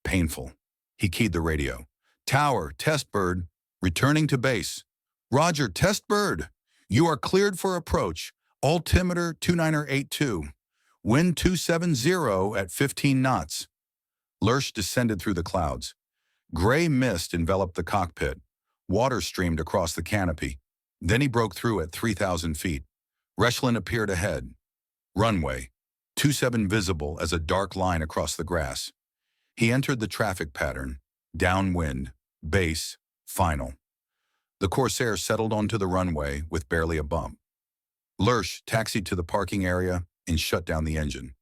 painful. He keyed the radio. Tower, test bird, returning to base. Roger, test bird. You are cleared for approach. Altimeter 2982. Wind 270 at 15 knots. Lurch descended through the clouds. Gray mist enveloped the cockpit. Water streamed across the canopy. Then he broke through at 3,000 feet. Rechlin appeared ahead. Runway, 27 visible as a dark line across the grass. He entered the traffic pattern. Downwind, base, final. The Corsair settled onto the runway with barely a bump. Lurch taxied to the parking area and shut down the engine.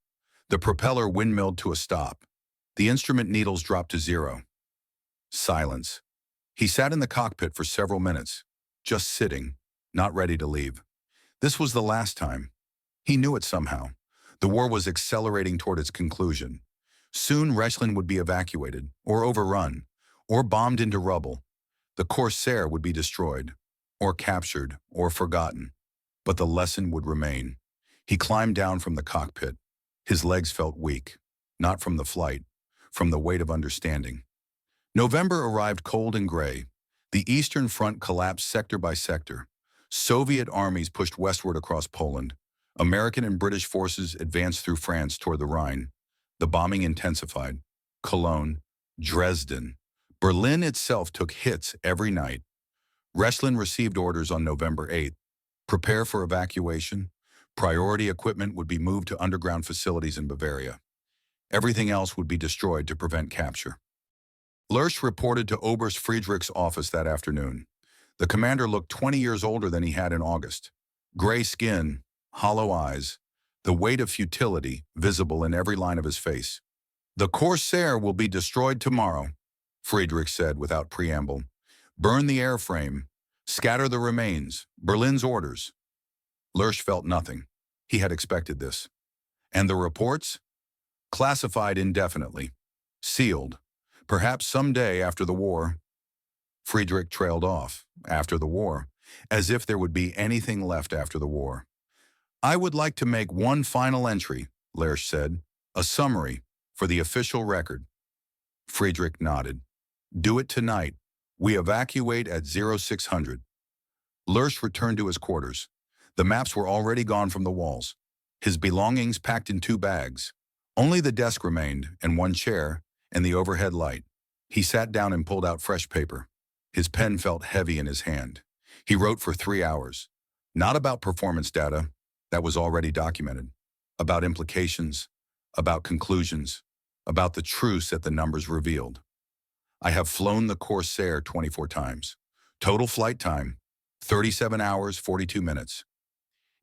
The propeller windmilled to a stop. The instrument needles dropped to 0. Silence. He sat in the cockpit for several minutes, just sitting, not ready to leave. This was the last time. He knew it somehow. The war was accelerating toward its conclusion. Soon Rechlin would be evacuated, or overrun, or bombed into rubble. The Corsair would be destroyed, or captured, or forgotten. But the lesson would remain. He climbed down from the cockpit. His legs felt weak, not from the flight, from the weight of understanding. November arrived cold and gray. The Eastern Front collapsed sector by sector. Soviet armies pushed westward across Poland. American and British forces advanced through France toward the Rhine. The bombing intensified. Cologne, Dresden, Berlin itself took hits every night. Rechlin received orders on November 8th. Prepare for evacuation. Priority equipment would be moved to underground facilities in Bavaria. Everything else would be destroyed to prevent capture. Lurch reported to Oberst Friedrich's office that afternoon. The commander looked 20 years older than he had in August. Gray skin, hollow eyes, the weight of futility visible in every line of his face. The Corsair will be destroyed tomorrow, Friedrich said without preamble. Burn the airframe. Scatter the remains. Berlin's orders. Lurch felt nothing. He had expected this. And the reports? Classified indefinitely. Sealed. Perhaps someday after the war. Friedrich trailed off. After the war. As if there would be anything left after the war. I would like to make one final entry, Lurch said. A summary for the official record. Friedrich nodded. Do it tonight. We evacuate at 0600. Lurch returned to his quarters. The maps were already gone from the walls. His belongings packed in 2 bags. Only the desk remained, and 1 chair, and the overhead light. He sat down and pulled out fresh paper. His pen felt heavy in his hand. He wrote for 3 hours. Not about performance data, that was already documented. About implications, about conclusions, about the truths that the numbers revealed. I have flown the Corsair 24 times. Total flight time, 37 hours, 42 minutes.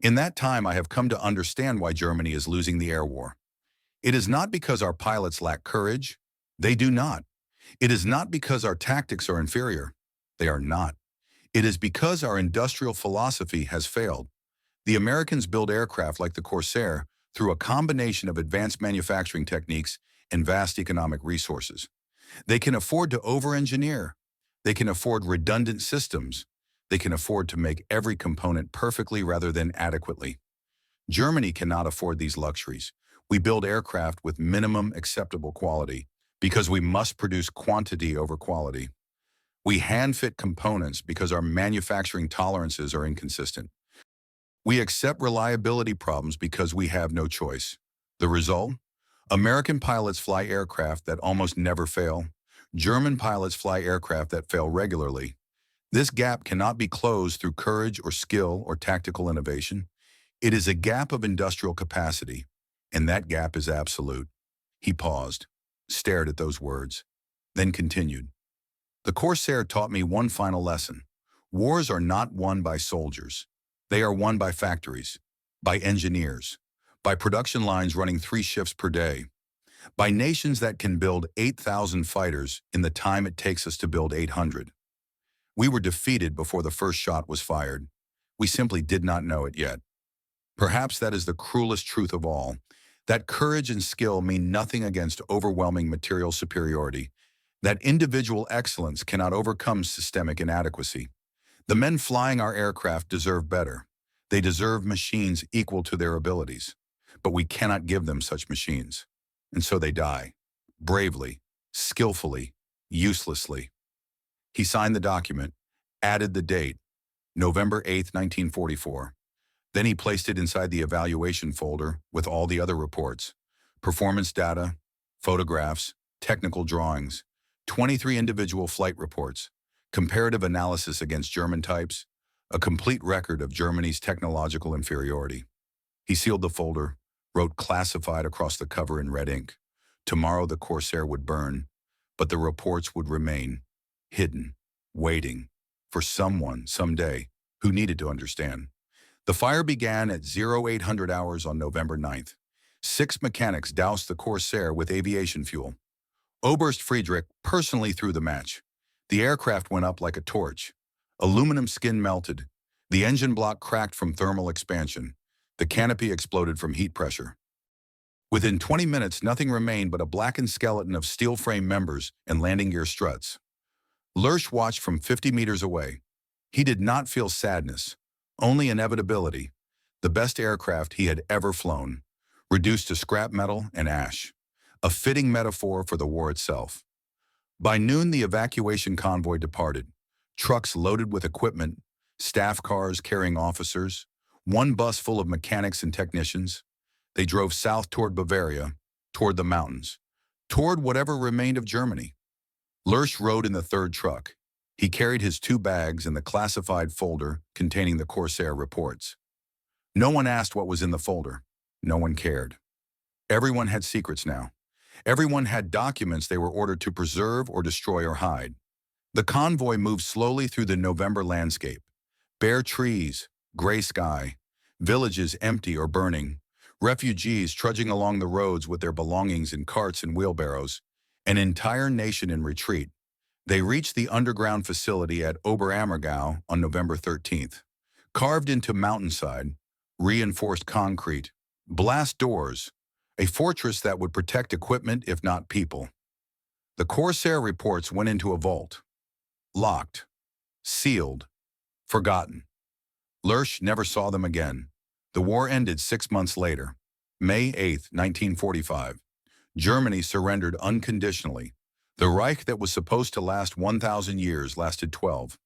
In that time, I have come to understand why Germany is losing the air war. It is not because our pilots lack courage. They do not. It is not because our tactics are inferior. They are not. It is because our industrial philosophy has failed. The Americans build aircraft like the Corsair through a combination of advanced manufacturing techniques and vast economic resources. They can afford to over-engineer. They can afford redundant systems. They can afford to make every component perfectly rather than adequately. Germany cannot afford these luxuries. We build aircraft with minimum acceptable quality because we must produce quantity over quality. We hand-fit components because our manufacturing tolerances are inconsistent. We accept reliability problems because we have no choice. The result? American pilots fly aircraft that almost never fail. German pilots fly aircraft that fail regularly. This gap cannot be closed through courage or skill or tactical innovation. It is a gap of industrial capacity, and that gap is absolute. He paused, stared at those words, then continued. The Corsair taught me one final lesson. Wars are not won by soldiers. They are won by factories, by engineers, by production lines running 3 shifts per day. by nations that can build 8,000 fighters in the time it takes us to build 800. We were defeated before the first shot was fired. We simply did not know it yet. Perhaps that is the cruelest truth of all, that courage and skill mean nothing against overwhelming material superiority, that individual excellence cannot overcome systemic inadequacy. The men flying our aircraft deserve better. They deserve machines equal to their abilities. But we cannot give them such machines. And so they die. Bravely, skillfully, uselessly. He signed the document, added the date, November 8, 1944. Then he placed it inside the evaluation folder with all the other reports, performance data, photographs, technical drawings, 23 individual flight reports, comparative analysis against German types, a complete record of Germany's technological inferiority. He sealed the folder, wrote classified across the cover in red ink. Tomorrow the Corsair would burn, but the reports would remain, hidden, waiting, for someone, someday, who needed to understand. The fire began at 0800 hours on November 9th. 6 mechanics doused the Corsair with aviation fuel. Oberst Friedrich personally threw the match. The aircraft went up like a torch. Aluminum skin melted. The engine block cracked from thermal expansion. The canopy exploded from heat pressure. Within 20 minutes, nothing remained but a blackened skeleton of steel frame members and landing gear struts. Lersch watched from 50 meters away. He did not feel sadness, only inevitability. The best aircraft he had ever flown, reduced to scrap metal and ash. A fitting metaphor for the war itself. By noon, the evacuation convoy departed. Trucks loaded with equipment, staff cars carrying officers, one bus full of mechanics and technicians. They drove south toward Bavaria, toward the mountains, toward whatever remained of Germany. Lersch rode in the third truck. He carried his 2 bags and the classified folder containing the Corsair reports. No one asked what was in the folder. No one cared. Everyone had secrets now. Everyone had documents they were ordered to preserve or destroy or hide. The convoy moved slowly through the November landscape. Bare trees, gray sky, villages empty or burning, refugees trudging along the roads with their belongings in carts and wheelbarrows, an entire nation in retreat. They reached the underground facility at Oberammergau on November 13th. Carved into mountainside, reinforced concrete, blast doors, a fortress that would protect equipment if not people. The Corsair reports went into a vault. Locked, sealed, forgotten. Lersch never saw them again. The war ended 6 months later, May 8, 1945. Germany surrendered unconditionally. The Reich that was supposed to last 1,000 years lasted 12.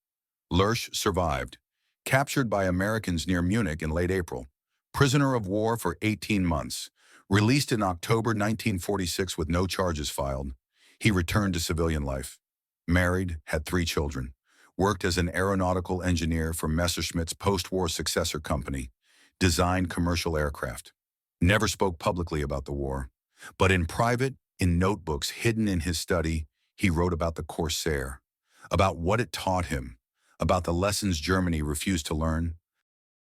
Lersch survived, captured by Americans near Munich in late April, prisoner of war for 18 months, released in October 1946 with no charges filed. He returned to civilian life. Married, had 3 children, worked as an aeronautical engineer for Messerschmitt's post-war successor company, designed commercial aircraft. Never spoke publicly about the war, but in private, in notebooks hidden in his study, he wrote about the Corsair, about what it taught him, about the lessons Germany refused to learn.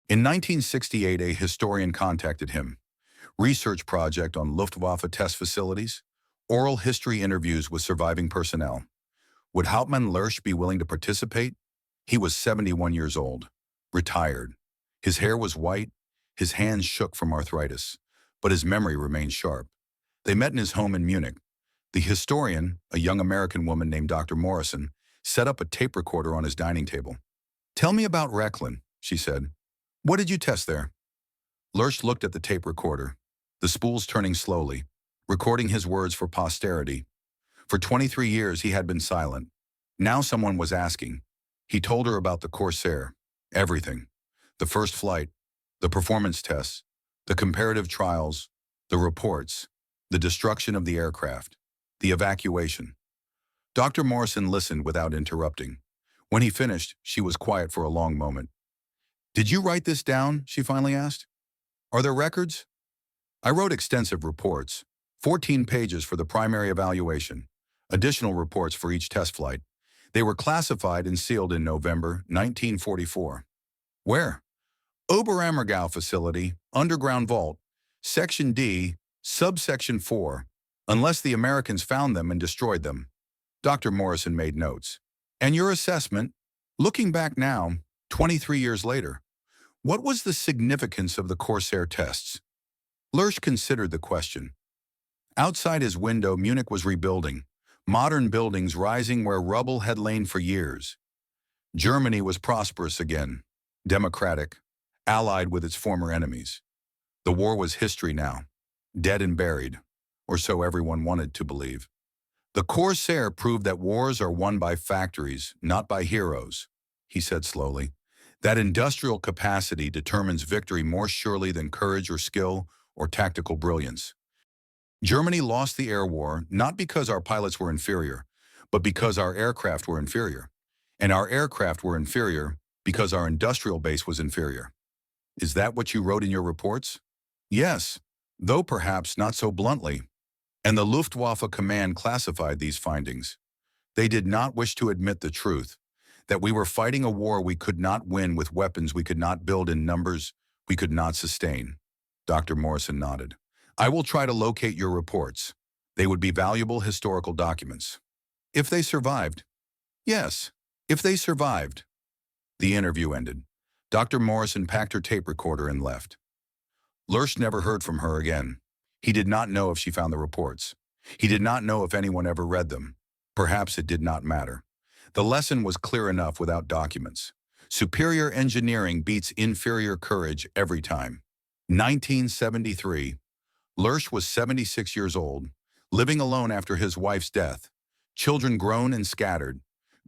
In 1968, a historian contacted him. Research project on Luftwaffe test facilities, oral history interviews with surviving personnel. Would Hauptmann Lersch be willing to participate? He was 71 years old, retired. His hair was white, his hands shook from arthritis, but his memory remained sharp. They met in his home in Munich. The historian, a young American woman named Dr. Morrison, set up a tape recorder on his dining table. "Tell me about Rechlin," she said. "What did you test there?" Lersch looked at the tape recorder, the spools turning slowly, recording his words for posterity. For 23 years he had been silent. Now someone was asking. He told her about the Corsair, everything. The first flight, the performance tests, the comparative trials, the reports, the destruction of the aircraft, the evacuation. Dr. Morrison listened without interrupting. When he finished, she was quiet for a long moment. "Did you write this down?" she finally asked. "Are there records?" "I wrote extensive reports, 14 pages for the primary evaluation, additional reports for each test flight. They were classified and sealed in November 1944. "Where?" "Oberammergau facility, underground vault, Section D, subsection 4, unless the Americans found them and destroyed them. Dr. Morrison made notes. And your assessment, looking back now, 23 years later, what was the significance of the Corsair tests? Lurch considered the question. Outside his window, Munich was rebuilding, modern buildings rising where rubble had lain for years. Germany was prosperous again, democratic, allied with its former enemies. The war was history now, dead and buried, or so everyone wanted to believe. The Corsair proved that wars are won by factories, not by heroes, he said slowly. That industrial capacity determines victory more surely than courage or skill or tactical brilliance. Germany lost the air war not because our pilots were inferior, but because our aircraft were inferior. And our aircraft were inferior because our industrial base was inferior. Is that what you wrote in your reports? Yes, though perhaps not so bluntly. And the Luftwaffe command classified these findings. They did not wish to admit the truth, that we were fighting a war we could not win with weapons we could not build in numbers we could not sustain. Dr. Morrison nodded. I will try to locate your reports. They would be valuable historical documents. If they survived. Yes, if they survived. The interview ended. Dr. Morrison packed her tape recorder and left. Lurch never heard from her again. He did not know if she found the reports. He did not know if anyone ever read them. Perhaps it did not matter. The lesson was clear enough without documents. Superior engineering beats inferior courage every time. 1973. Lurch was 76 years old, living alone after his wife's death. Children grown and scattered.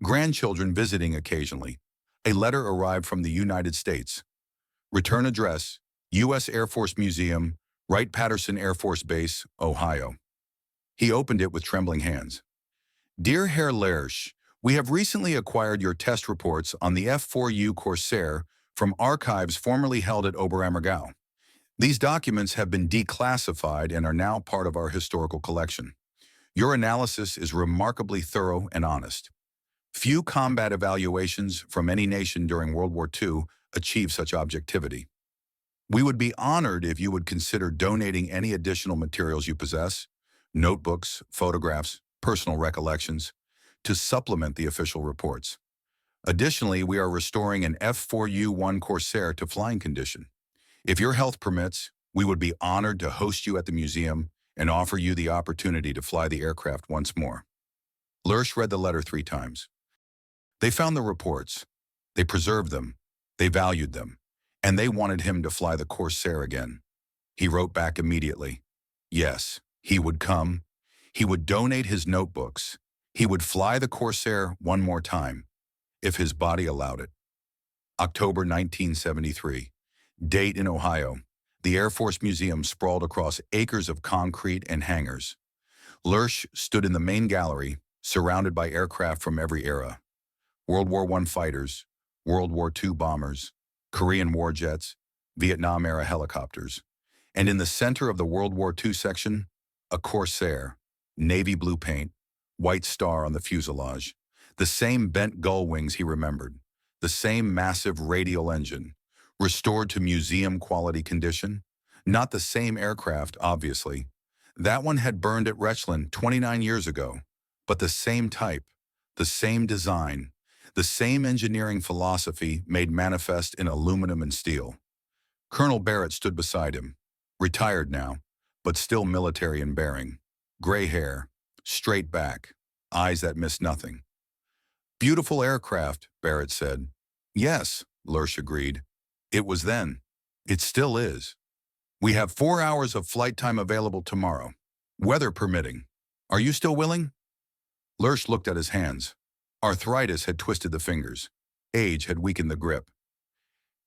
Grandchildren visiting occasionally. A letter arrived from the United States. Return address, U.S. Air Force Museum, Wright-Patterson Air Force Base, Ohio. He opened it with trembling hands. Dear Herr Lurch, we have recently acquired your test reports on the F4U Corsair from archives formerly held at Oberammergau. These documents have been declassified and are now part of our historical collection. Your analysis is remarkably thorough and honest. Few combat evaluations from any nation during World War II achieve such objectivity. We would be honored if you would consider donating any additional materials you possess, notebooks, photographs, personal recollections, to supplement the official reports. Additionally, we are restoring an F4U Corsair to flying condition. If your health permits, we would be honored to host you at the museum and offer you the opportunity to fly the aircraft once more. Lurch read the letter 3 times. They found the reports. They preserved them. They valued them. And they wanted him to fly the Corsair again. He wrote back immediately. Yes, he would come. He would donate his notebooks. He would fly the Corsair one more time, if his body allowed it. October 1973. Date in Ohio. The Air Force Museum sprawled across acres of concrete and hangars. Lurch stood in the main gallery, surrounded by aircraft from every era. World War I fighters, World War II bombers, Korean war jets, Vietnam-era helicopters. And in the center of the World War II section, a Corsair, navy blue paint, white star on the fuselage, the same bent gull wings he remembered, the same massive radial engine, restored to museum-quality condition. Not the same aircraft, obviously. That one had burned at Rechlin 29 years ago, but the same type, the same design, the same engineering philosophy made manifest in aluminum and steel. Colonel Barrett stood beside him, retired now, but still military in bearing. Gray hair, straight back, eyes that missed nothing. Beautiful aircraft, Barrett said. Yes, Lurch agreed. It was then. It still is. We have 4 hours of flight time available tomorrow, weather permitting. Are you still willing? Lurch looked at his hands. Arthritis had twisted the fingers. Age had weakened the grip.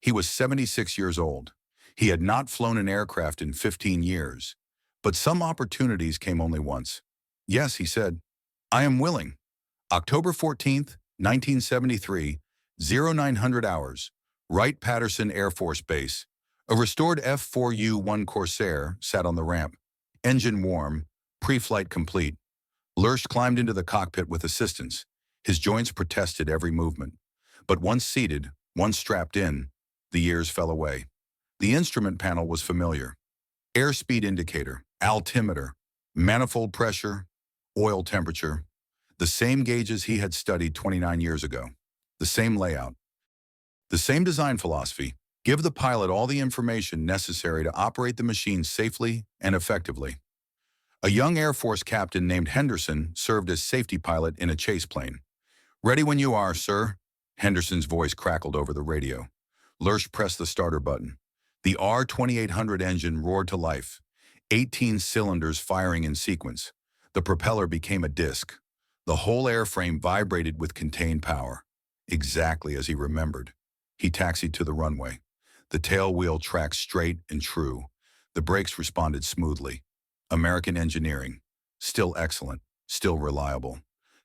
He was 76 years old. He had not flown an aircraft in 15 years. But some opportunities came only once. Yes, he said. I am willing. October 14th, 1973, 0900 hours. Wright-Patterson Air Force Base. A restored F4U Corsair sat on the ramp. Engine warm, pre-flight complete. Lurch climbed into the cockpit with assistance. His joints protested every movement. But once seated, once strapped in, the years fell away. The instrument panel was familiar. Airspeed indicator, altimeter, Manifold pressure, oil temperature, the same gauges he had studied 29 years ago. The same layout, the same design philosophy. Give the pilot all the information necessary to operate the machine safely and effectively. A young Air Force captain named Henderson served as safety pilot in a chase plane. "Ready when you are, sir," Henderson's voice crackled over the radio. Lurch pressed the starter button. The R-2800 engine roared to life, 18 cylinders firing in sequence. The propeller became a disc. The whole airframe vibrated with contained power. Exactly as he remembered. He taxied to the runway. The tail wheel tracked straight and true. The brakes responded smoothly. American engineering. Still excellent. Still reliable.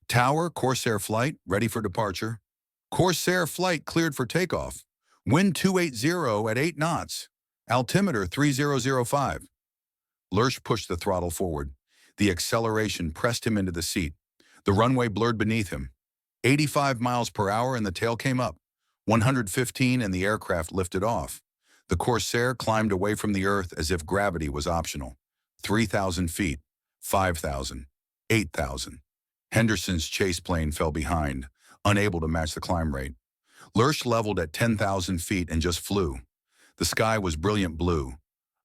"Tower, Corsair flight, ready for departure." "Corsair flight cleared for takeoff. Wind 280 at 8 knots. Altimeter 3005. Lurch pushed the throttle forward. The acceleration pressed him into the seat. The runway blurred beneath him. 85 miles per hour and the tail came up. 115 and the aircraft lifted off. The Corsair climbed away from the earth as if gravity was optional. 3,000 feet, 5,000, 8,000. Henderson's chase plane fell behind, unable to match the climb rate. Lurch leveled at 10,000 feet and just flew. The sky was brilliant blue.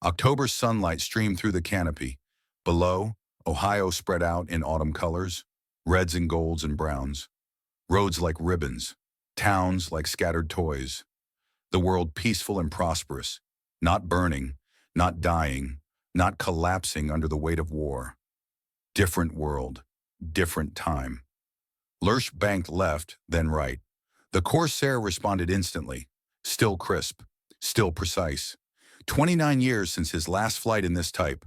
October sunlight streamed through the canopy. Below, Ohio spread out in autumn colors, reds and golds and browns. Roads like ribbons, towns like scattered toys. The world peaceful and prosperous, not burning, not dying, not collapsing under the weight of war. Different world, different time. Lurch banked left, then right. The Corsair responded instantly, still crisp, still precise. 29 years since his last flight in this type,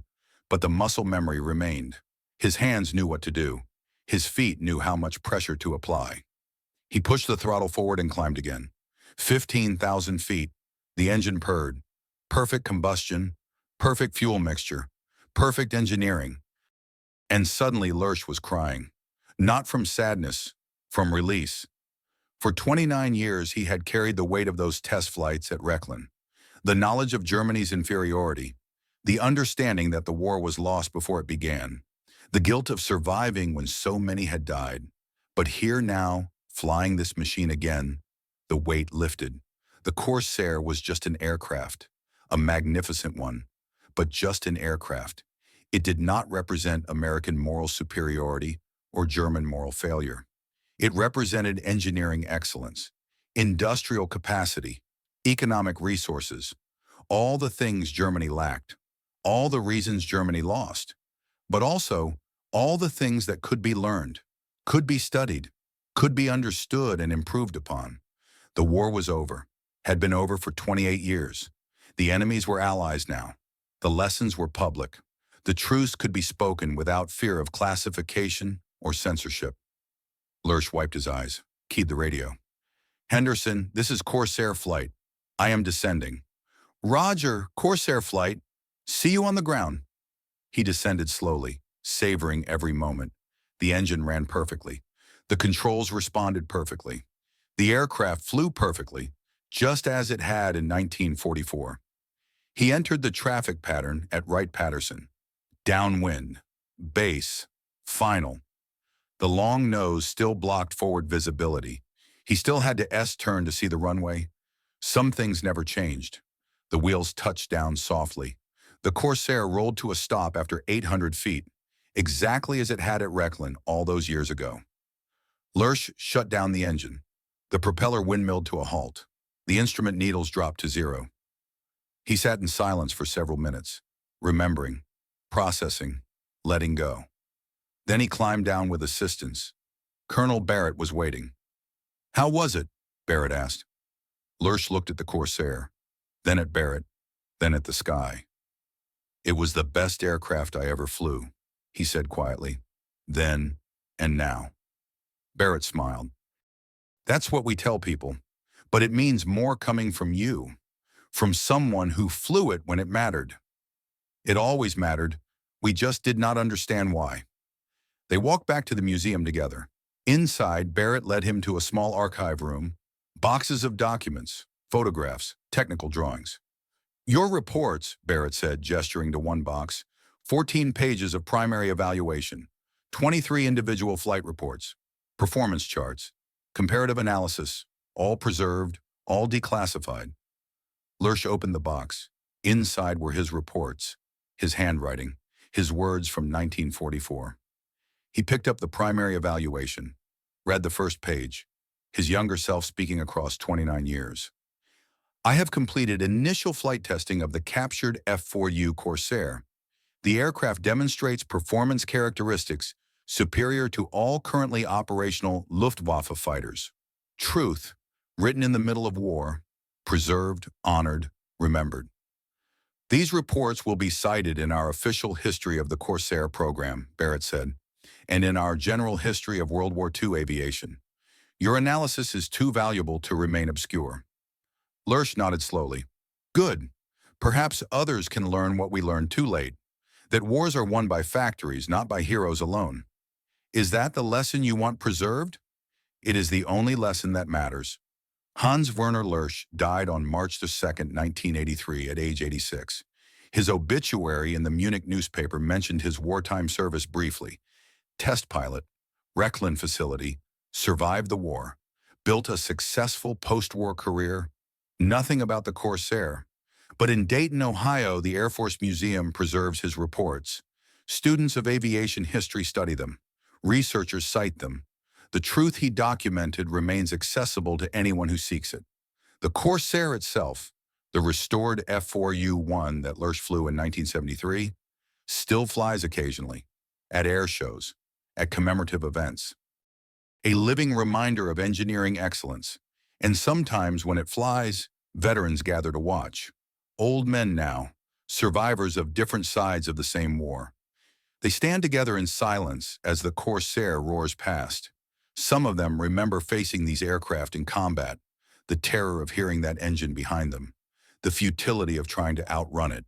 but the muscle memory remained. His hands knew what to do. His feet knew how much pressure to apply. He pushed the throttle forward and climbed again. 15,000 feet. The engine purred. Perfect combustion, perfect fuel mixture, perfect engineering. And suddenly Lurch was crying. Not from sadness, from release. For 29 years he had carried the weight of those test flights at Rechlin. The knowledge of Germany's inferiority, the understanding that the war was lost before it began, the guilt of surviving when so many had died. But here now, flying this machine again, the weight lifted. The Corsair was just an aircraft, a magnificent one, but just an aircraft. It did not represent American moral superiority or German moral failure. It represented engineering excellence, industrial capacity, economic resources, all the things Germany lacked, all the reasons Germany lost, but also all the things that could be learned, could be studied, could be understood and improved upon. The war was over, had been over for 28 years. The enemies were allies now. The lessons were public. The truths could be spoken without fear of classification or censorship. Lurch wiped his eyes, keyed the radio. "Henderson, this is Corsair flight. I am descending." "Roger, Corsair flight. See you on the ground." He descended slowly, savoring every moment. The engine ran perfectly. The controls responded perfectly. The aircraft flew perfectly, just as it had in 1944. He entered the traffic pattern at Wright-Patterson. Downwind, base, final. The long nose still blocked forward visibility. He still had to S-turn to see the runway. Some things never changed. The wheels touched down softly. The Corsair rolled to a stop after 800 feet, exactly as it had at Rechlin all those years ago. Lurch shut down the engine. The propeller windmilled to a halt. The instrument needles dropped to zero. He sat in silence for several minutes, remembering, processing, letting go. Then he climbed down with assistance. Colonel Barrett was waiting. "How was it?" Barrett asked. Lurch looked at the Corsair, then at Barrett, then at the sky. "It was the best aircraft I ever flew," he said quietly. "Then and now." Barrett smiled. "That's what we tell people, but it means more coming from you, from someone who flew it when it mattered. It always mattered. We just did not understand why." They walked back to the museum together. Inside, Barrett led him to a small archive room, boxes of documents, photographs, technical drawings. "Your reports," Barrett said, gesturing to one box, 14 pages of primary evaluation, 23 individual flight reports, performance charts, comparative analysis, all preserved, all declassified. Lersch opened the box. Inside were his reports, his handwriting, his words from 1944. He picked up the primary evaluation, read the first page, his younger self speaking across 29 years. I have completed initial flight testing of the captured F4U Corsair. The aircraft demonstrates performance characteristics superior to all currently operational Luftwaffe fighters. Truth, written in the middle of war, preserved, honored, remembered. These reports will be cited in our official history of the Corsair program, Barrett said, and in our general history of World War II aviation. Your analysis is too valuable to remain obscure. Lersch nodded slowly. Good. Perhaps others can learn what we learned too late, that wars are won by factories, not by heroes alone. Is that the lesson you want preserved? It is the only lesson that matters. Hans Werner Lersch died on March 2, 1983, at age 86. His obituary in the Munich newspaper mentioned his wartime service briefly. Test pilot, Rechlin facility, survived the war, built a successful post-war career. Nothing about the Corsair. But in Dayton, Ohio, the Air Force Museum preserves his reports. Students of aviation history study them. Researchers cite them. The truth he documented remains accessible to anyone who seeks it. The Corsair itself, the restored F4U-1 that Lersch flew in 1973, still flies occasionally, at air shows, at commemorative events. A living reminder of engineering excellence, and sometimes when it flies, veterans gather to watch. Old men now, survivors of different sides of the same war. They stand together in silence as the Corsair roars past. Some of them remember facing these aircraft in combat, the terror of hearing that engine behind them, the futility of trying to outrun it,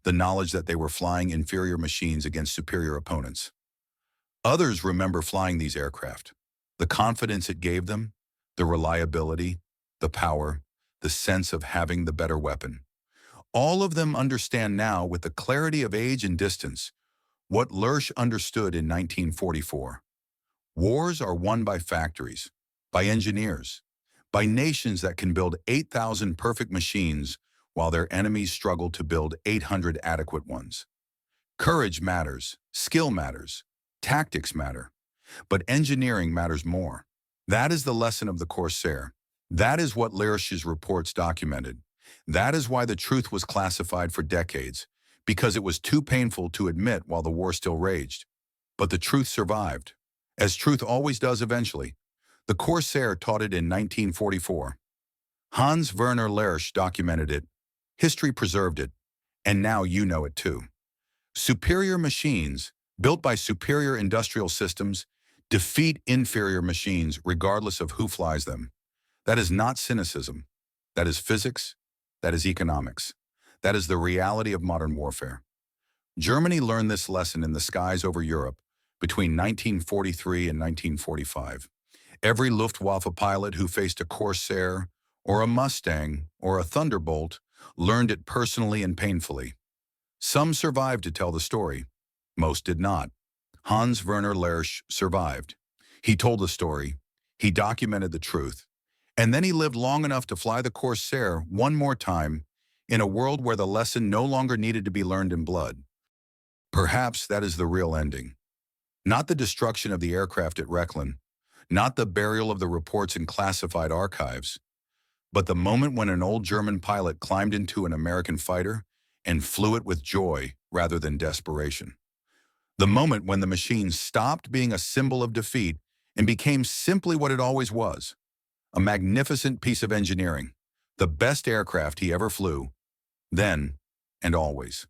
the knowledge that they were flying inferior machines against superior opponents. Others remember flying these aircraft, the confidence it gave them, the reliability, the power, the sense of having the better weapon. All of them understand now, with the clarity of age and distance, what Lersch understood in 1944. Wars are won by factories, by engineers, by nations that can build 8,000 perfect machines while their enemies struggle to build 800 adequate ones. Courage matters, skill matters, tactics matter, but engineering matters more. That is the lesson of the Corsair. That is what Lersch's reports documented. That is why the truth was classified for decades, because it was too painful to admit while the war still raged. But the truth survived, as truth always does eventually. The Corsair taught it in 1944. Hans Werner Lersch documented it. History preserved it. And now you know it too. Superior machines, built by superior industrial systems, defeat inferior machines regardless of who flies them. That is not cynicism. That is physics. That is economics. That is the reality of modern warfare. Germany learned this lesson in the skies over Europe between 1943 and 1945. Every Luftwaffe pilot who faced a Corsair or a Mustang or a Thunderbolt learned it personally and painfully. Some survived to tell the story. Most did not. Hans Werner Lersch survived. He told the story. He documented the truth. And then he lived long enough to fly the Corsair one more time in a world where the lesson no longer needed to be learned in blood. Perhaps that is the real ending. Not the destruction of the aircraft at Rechlin, not the burial of the reports in classified archives, but the moment when an old German pilot climbed into an American fighter and flew it with joy rather than desperation. The moment when the machine stopped being a symbol of defeat and became simply what it always was, a magnificent piece of engineering, the best aircraft he ever flew, then and always.